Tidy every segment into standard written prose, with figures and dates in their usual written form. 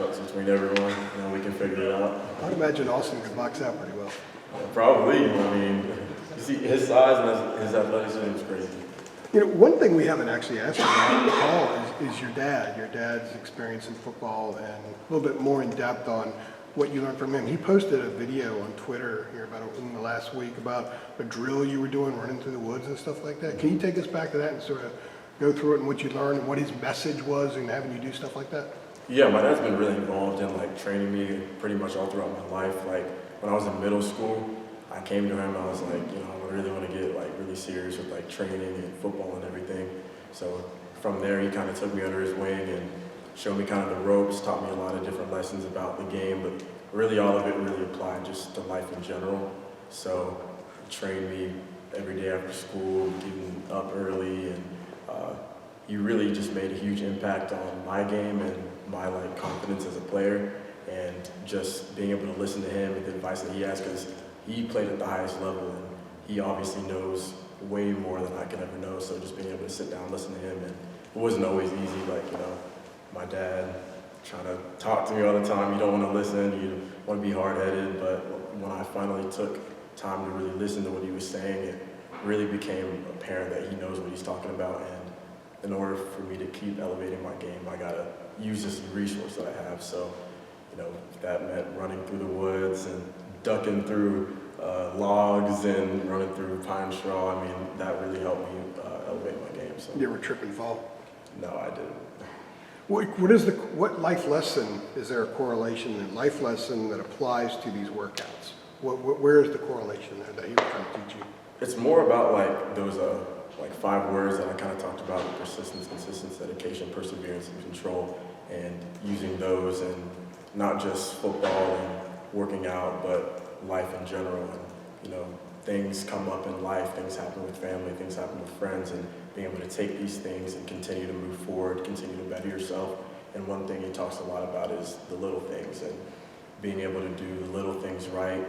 matchups between everyone, we can figure it out. I'd imagine Austin could box out pretty well. Probably. I mean, you see his size and his athleticism is crazy. One thing we haven't actually asked you about on the call is your dad's experience in football and a little bit more in depth on what you learned from him. He posted a video on Twitter here in the last week about a drill you were doing, running through the woods and stuff like that. Can you take us back to that and sort of go through it and what you learned and what his message was in having you do stuff like that? Yeah, my dad's been really involved in training me pretty much all throughout my life. Like when I was in middle school, I came to him, I was like, I really want to get really serious with training and football and everything. So from there, he kind of took me under his wing and showed me kind of the ropes, taught me a lot of different lessons about the game, but really all of it really applied just to life in general. So he trained me every day after school, getting up early, and he really just made a huge impact on my game and my confidence as a player, and just being able to listen to him and the advice that he has, because he played at the highest level and he obviously knows way more than I could ever know. So just being able to sit down, listen to him, and it wasn't always easy. My dad trying to talk to me all the time. You don't want to listen. You want to be hard-headed. But when I finally took time to really listen to what he was saying, it really became apparent that he knows what he's talking about. And in order for me to keep elevating my game, I gotta use this resource that I have. So, if that meant running through the woods and ducking through logs and running through pine straw, that really helped me elevate my game. So. You ever trip and fall? No, I didn't. What life lesson, is there a correlation in life lesson that applies to these workouts? Where is the correlation there that he was trying to teach you? It's more about those 5 words that I kind of talked about: persistence, consistency, dedication, perseverance, and control, and using those in not just football and working out, but life in general. And things come up in life, things happen with family, things happen with friends, and being able to take these things and continue to move forward, continue to better yourself. And one thing he talks a lot about is the little things, and being able to do the little things right.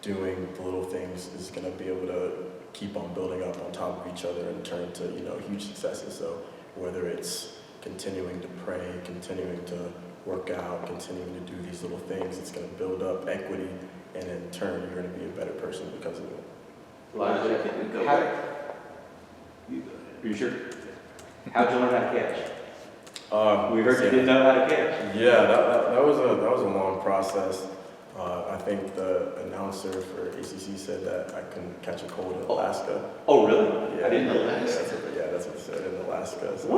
Doing the little things is going to be able to keep on building up on top of each other and turn to huge successes. So whether it's continuing to pray, continuing to work out, continuing to do these little things, it's going to build up equity, and in turn you're going to be a better person because of it. Elijah, are you sure? How'd you learn how to catch? We heard you didn't know how to catch. Yeah, that was a long process. I think the announcer for ACC said that I couldn't catch a cold in Alaska. Oh, really? Yeah, I didn't know that. That's what it said, in Alaska. So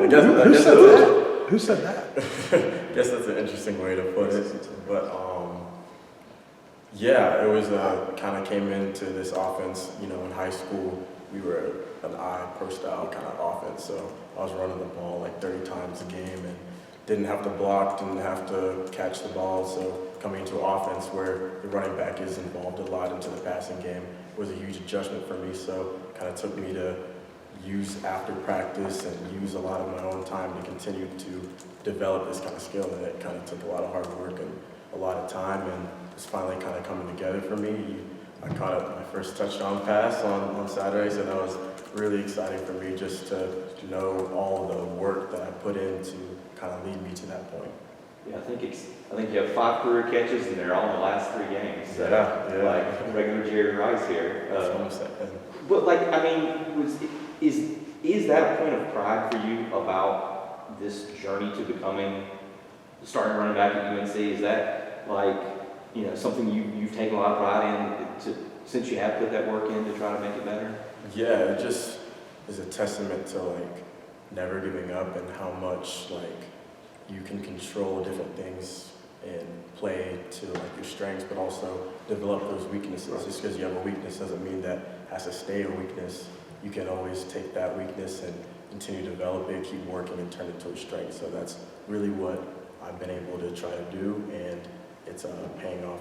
Who said that? I guess that's an interesting way to put it. But it was kind of came into this offense. In high school we were an pro style kind of offense, so I was running the ball 30 times a game and didn't have to block, didn't have to catch the ball. So coming into an offense where the running back is involved a lot into the passing game was a huge adjustment for me. So kind of took me to use after practice and use a lot of my own time to continue to develop this kind of skill. And it kind of took a lot of hard work and a lot of time, and it's finally kind of coming together for me. I caught up my first touchdown pass on Saturday, so that was really exciting for me, just to know all the work that I put in to kind of lead me to that point. Yeah, I think you have 5 career catches, and they're all in the last 3 games. So, yeah. Regular Jerry Rice here. That's what I'm saying. But is that a point of pride for you about this journey to becoming the starting running back at UNC? Is that something you've taken a lot of pride in since you have put that work in to try to make it better? Yeah, it just is a testament to never giving up, and how much you can control different things and play to your strengths, but also develop those weaknesses. Just because you have a weakness doesn't mean that it has to stay a weakness. You can always take that weakness and continue to develop it, keep working, and turn it to a strength. So that's really what I've been able to try to do, and it's paying off.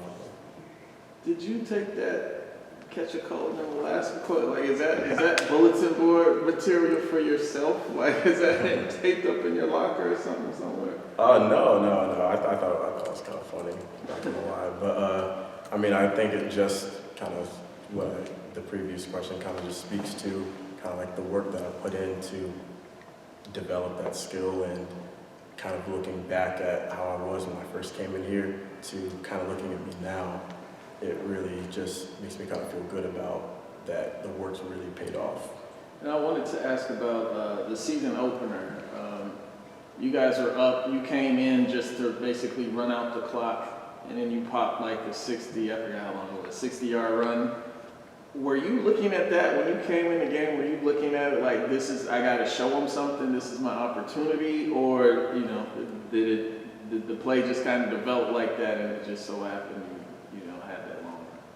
Did you take that catch a cold in Alaska quote? Is that bulletin board material for yourself? Is that taped up in your locker or something somewhere? No. I thought it was kind of funny, not gonna lie. But I think it just kind of what the previous question kind of just speaks to, kind of the work that I put in to develop that skill, and kind of looking back at how I was when I first first came in here to kind of looking at me now, it really just makes me kind of feel good about that the work's really paid off. And I wanted to ask about the season opener. You guys are up. You came in just to basically run out the clock, and then you popped like a 60, I forgot how long it was, 60-yard run. Were you looking at that when you came in the game? Were you looking at it like, this is, I got to show them something, this is my opportunity? Or, you know, did the play just kind of develop like that and it just so happened you know, had that long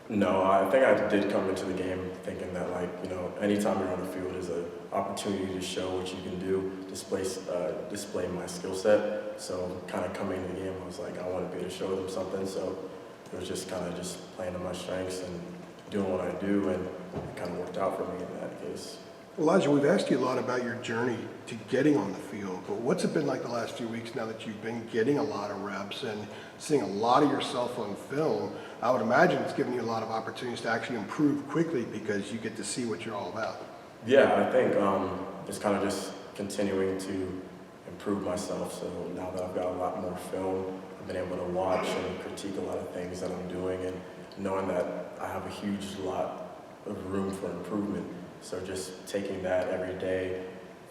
run? No, I think I did come into the game thinking that, like, you know, anytime you're on the field is an opportunity to show what you can do, display my skill set. So kind of coming into the game, I was like, I want to be able to show them something. So it was just kind of just playing to my strengths and doing what I do, and it kind of worked out for me in that case. Elijah, we've asked you a lot about your journey to getting on the field, but what's it been like the last few weeks now that you've been getting a lot of reps and seeing a lot of yourself on film? I would imagine it's given you a lot of opportunities to actually improve quickly because you get to see what you're all about. Yeah, I think it's kind of just continuing to improve myself. So now that I've got a lot more film, I've been able to watch and critique a lot of things that I'm doing, and knowing that I have a huge lot of room for improvement. So just taking that every day,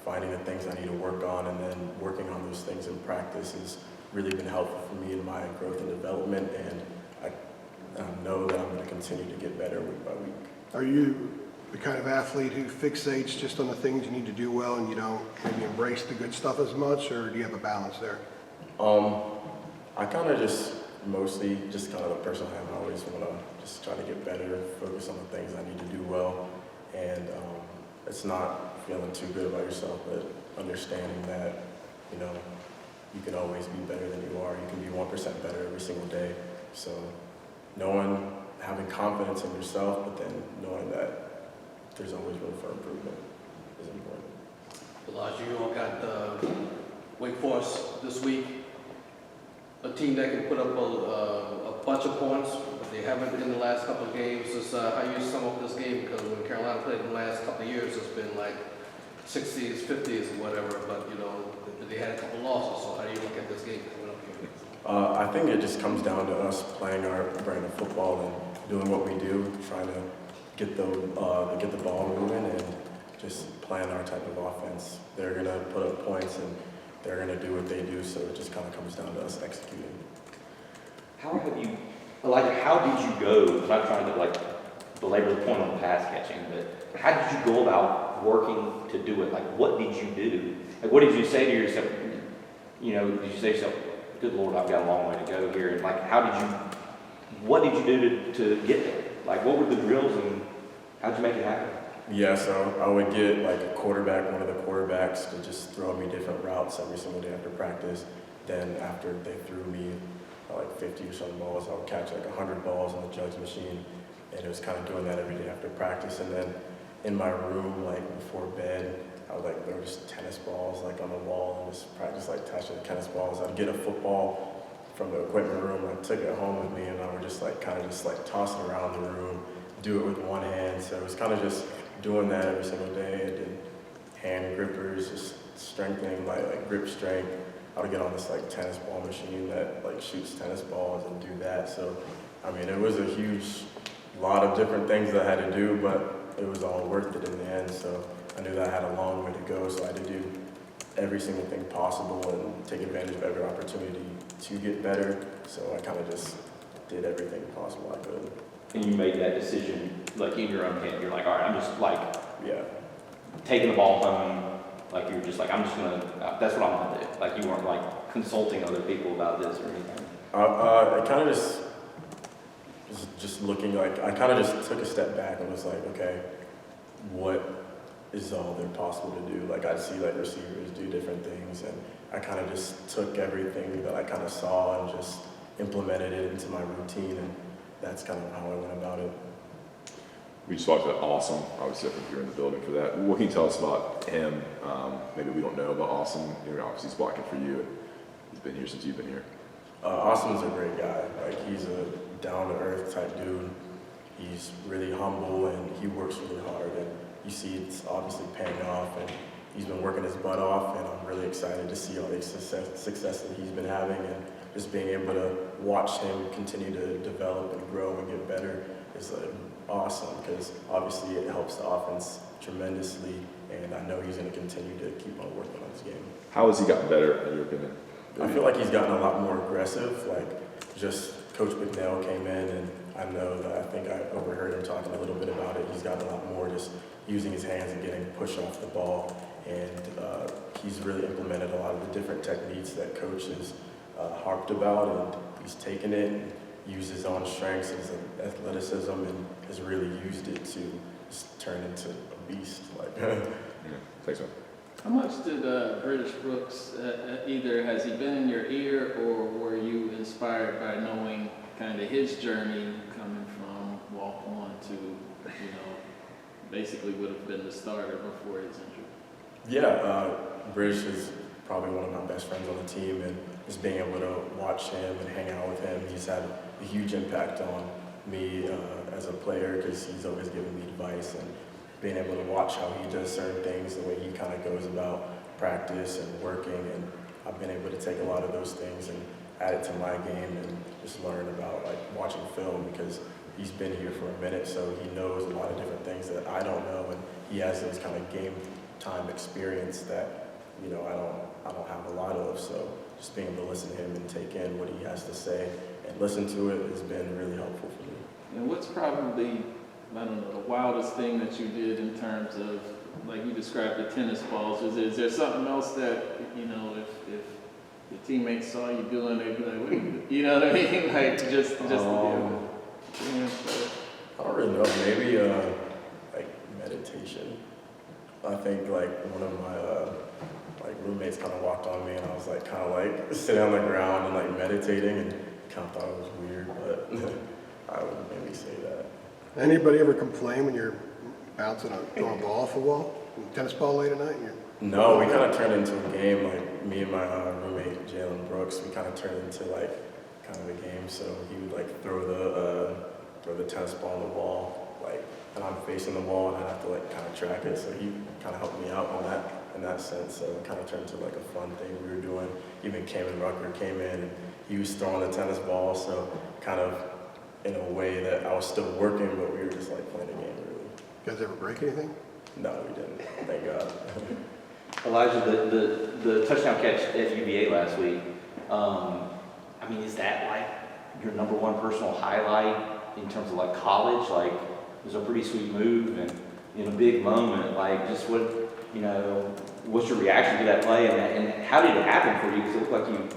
finding the things I need to work on, and then working on those things in practice has really been helpful for me in my growth and development, and I know that I'm going to continue to get better week by week. Are you the kind of athlete who fixates just on the things you need to do well and you don't maybe embrace the good stuff as much, or do you have a balance there? I kind of just mostly just kind of the person I am. I always want to just try to get better, focus on the things I need to do well, and it's not feeling too good about yourself, but understanding that, you know, you can always be better than you are. You can be 1% better every single day. So having confidence in yourself, but then knowing that there's always room for improvement is important. Elijah, you all got Wake Forest this week, a team that can put up a bunch of points, but they haven't in the last couple of games. Just how you sum up this game, because when Carolina played in the last couple of years, it's been like 60s, 50s, or whatever, but you know, they had a couple losses, so how do you look at this game coming up here? I think it just comes down to us playing our brand of football and doing what we do, trying to get the ball moving and just playing our type of offense. They're going to put up points and they're going to do what they do, so it just kind of comes down to us executing. How did you go, I'm not trying to like belabor the point on the pass catching, but how did you go about working to do it? Like, what did you do? Like, what did you say to yourself? You know, did you say to yourself, good Lord, I've got a long way to go here? And like, what did you do to get there? Like, what were the drills and how did you make it happen? Yeah, so I would get like one of the quarterbacks to just throw me different routes every single day after practice. Then after they threw me like 50 or some balls, I would catch like 100 balls on the jugs machine. And it was kind of doing that every day after practice. And then in my room, like before bed, I would like throw just tennis balls like on the wall and just practice like touching the tennis balls. I'd get a football from the equipment room, I took it home with me, and I would just like kind of just like toss it around the room, do it with one hand. So it was kind of just doing that every single day. I did hand grippers, just strengthening my like grip strength. I would get on this like tennis ball machine that like shoots tennis balls and do that. So I mean, it was a huge lot of different things that I had to do, but it was all worth it in the end. So I knew that I had a long way to go, so I had to do every single thing possible and take advantage of every opportunity to get better. So I kind of just did everything possible I could. And you made that decision, like in your own head, you're like, all right, I'm just like, Yeah. taking the ball home, like you're just like, I'm just gonna, that's what I'm gonna do. Like you weren't like consulting other people about this or anything. I kind of just looking like, I kind of just took a step back and was like, okay, what is all there possible to do? Like I'd see like receivers do different things, and I kind of just took everything that I kind of saw and just implemented it into my routine, and that's kind of how I went about it. We just talked about Awesome. Obviously, I think you're in the building for that. What can you tell us about him? Maybe we don't know about Awesome. You know, obviously, he's blocking for you. He's been here since you've been here. Awesome's a great guy. Like he's a down-to-earth type dude. He's really humble and he works really hard. And you see it's obviously paying off. And he's been working his butt off. And I'm really excited to see all the success that he's been having. And just being able to watch him continue to develop and grow and get better is awesome, because obviously it helps the offense tremendously, and I know he's going to continue to keep on working on his game. How has he gotten better, in your opinion? I feel like he's gotten a lot more aggressive. Just Coach McNeil came in, and I know that I think I overheard him talking a little bit about it. He's gotten a lot more just using his hands and getting push off the ball, and he's really implemented a lot of the different techniques that Coach has harped about, and he's taken it and used his own strengths, his athleticism, and has really used it to just turn into a beast. Yeah. Thanks, man. How much did British Brooks, either has he been in your ear, or were you inspired by knowing kind of his journey coming from walk on to, basically would have been the starter before his injury? Yeah, British is probably one of my best friends on the team, and just being able to watch him and hang out with him, he's had a huge impact on me as a player, because he's always given me advice, and being able to watch how he does certain things, the way he kind of goes about practice and working, and I've been able to take a lot of those things and add it to my game and just learn about watching film, because he's been here for a minute, so he knows a lot of different things that I don't know, and he has those kind of game time experience that I don't have a lot of. So just being able to listen to him and take in what he has to say and listen to it has been really helpful for me. And what's probably, the wildest thing that you did in terms of, like you described the tennis balls? Is there something else that, if your teammates saw you doing, they'd be like, what are you doing? You know what I mean? Just to be able to. I don't really know. Maybe meditation. I think one of my roommates kind of walked on me, and I was sitting on the ground and meditating, and kind of thought it was weird, but I would maybe say that. Anybody ever complain when you're throwing a ball off a wall, tennis ball late at night? No, we kind of turned into a game. Me and my roommate Jalen Brooks, we kind of turned into kind of a game. So he would throw the tennis ball on the wall, and I'm facing the wall, and I have to kind of track it. So he kind of helped me out on that in that sense. So it kind of turned into a fun thing we were doing. Even Cameron Rucker came in, and he was throwing the tennis ball. So kind of in a way that I was still working, but we were just playing a game, really. You guys ever break anything? No, we didn't. Thank God. Elijah, the touchdown catch at UVA last week, is that your number one personal highlight in terms of college? It was a pretty sweet move, and in a big moment, just what's your reaction to that play, and how did it happen for you? Because it looked like you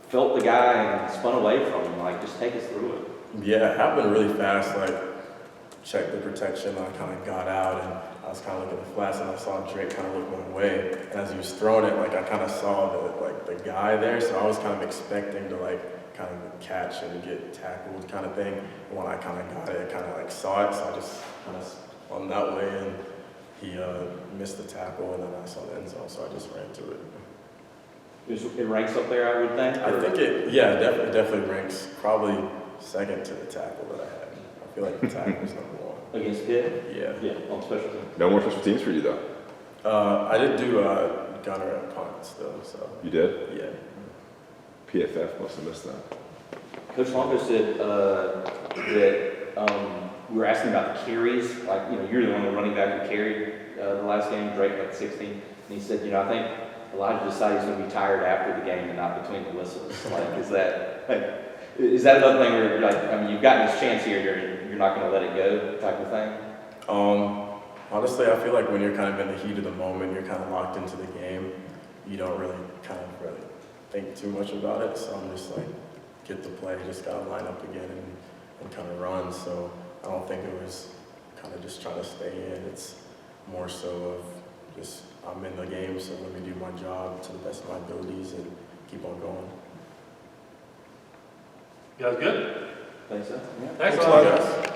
felt the guy and spun away from him. Just take us through it. Yeah, it happened really fast. Checked the protection, I kind of got out, and I was kind of looking at the flats, and I saw Drake kind of look my way. And as he was throwing it, I kind of saw the guy there, so I was kind of expecting to kind of catch and get tackled kind of thing. And when I kind of got it, I kind of saw it, so I just kind of spun that way, and he missed the tackle, and then I saw the end zone, so I just ran to it. It ranks up there, I would think? I think it definitely ranks probably second to the tackle that I had. I feel like the tackle was number one. Against Pitt? Yeah. Yeah, on special teams. No more special teams for you, though? I did do gunner at punt still, so. You did? Yeah. PFF must have missed that. Coach Longo said that we were asking about the carries. You're the only running back who carried the last game, Drake 16. And he said, I think Elijah decided he's going to be tired after the game and not between the whistles. Is that another thing where you've gotten this chance here, you're not going to let it go type of thing? Honestly, I feel like when you're kind of in the heat of the moment, you're kind of locked into the game. You don't really think too much about it. So I'm just get the play, just got to line up again and kind of run. So I don't think it was kind of just trying to stay in. It's more so of just I'm in the game, so let me do my job to the best of my abilities and keep on going. You guys good? Think so? Yeah. Thanks, Thanks a lot, guys.